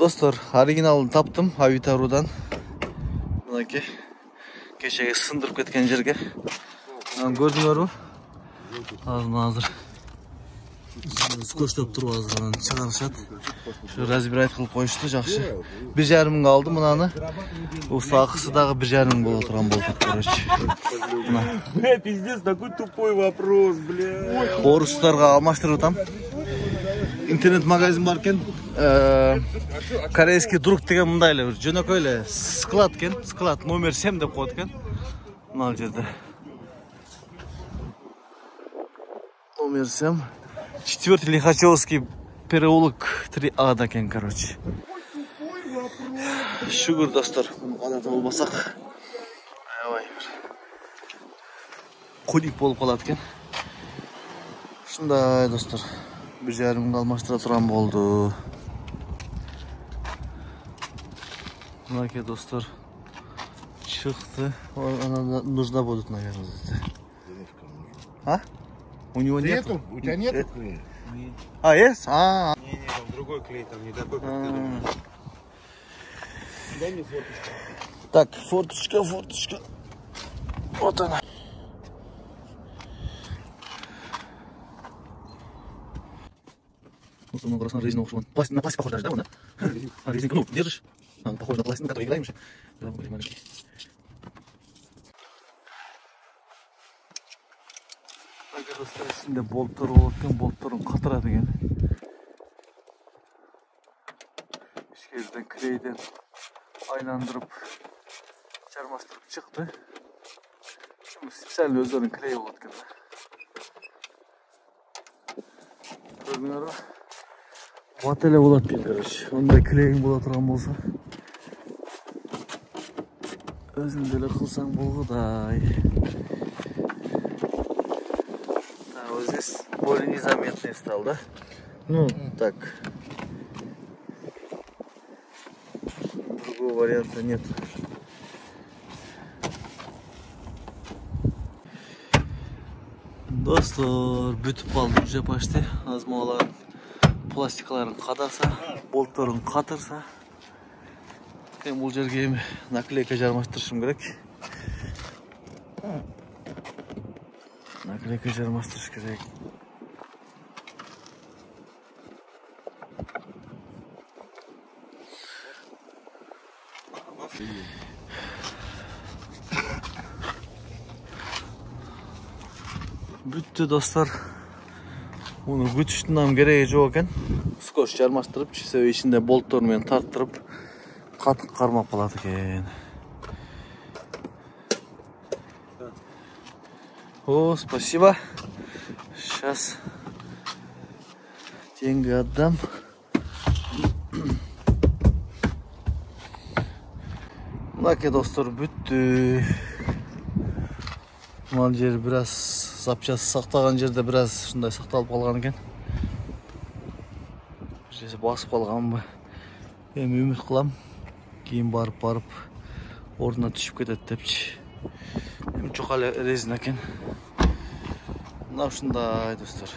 Dostlar, originalını taptım Avitaru'dan. Bunaki keçеге sındırıp ketken жерге. Gördüңөрбү? Hazır. Скоштоп туруп азыр чыгарышат. Şu разбирать кылып коюшту, жакшы. 1,5 миң алды мынаны. Уста акысы дагы 1,5 миң боло турган болуп, короче. Бля, пиздец, такой тупой вопрос, бля. Орустарга алмаштырып атам. Интернет магазин бар экен. Корейский друг деген мындай эле жөнөкөй эле склад экен. Склад номер 7 деп коет экен. Мына жерде. Номер 7. 4 Лихачевский переулок 3А екен, короче. Шүгүр достор, кадат болбосак. Аябай кулик болуп калат экен. Ушундай достор. 1,5 миңге алмаштыра турган болду. Мынакей достор чыкты. Она нужна будет, наверное. А? У него нет? У тебя нет клея? А, есть? Не, там другой клей, там не такой, как ты думаешь. Дай мне форточку. Так, форточка. Вот она. Ну, самое красное резиновый шмон. На пластик похож даже, да, он, да? Резинка, ну, держишь? Похож на пластик, на который играем еще. Да, были маленькие. Dostlar, içinde boltlar olurken boltların katara деген. İşkerden kreyden aylandırıp çarmastırıp çıktı. Şimdi spesial özlerin kreyi olurken. Gördüğünüz gibi vatele bulat değil kardeş. Onda kreyin bulatırgan bolsa özündele kılsan bolguday. Вот здесь более незаметный стал, да? Ну, так. Другого варианта нет. Достор, бүтүп калды уже почти. Азмаларын пластикаларын кадаса, болтторун катырса. Бул жерге эми наклейка жармаштырышым керек. Наклейка жармаштырыш керек. Бүттү достор. Муну күтүштүн нам кереги жок экен. Скотч жармаштырып, себеби ичинде болттор менен тарттырып, катык кармап калат экен. О, спасибо. Сейчас деньги отдам. Мынакей достор, бүттү. Мына жер бираз запчасы сактаган жерде бираз ушундай сакталып калган экен. Жерде басып калганбы? Эми үмүт кылам. Кийин барып ордуна түшүп кетет депчи. Эми чока резина экен. Мына ушундай достор.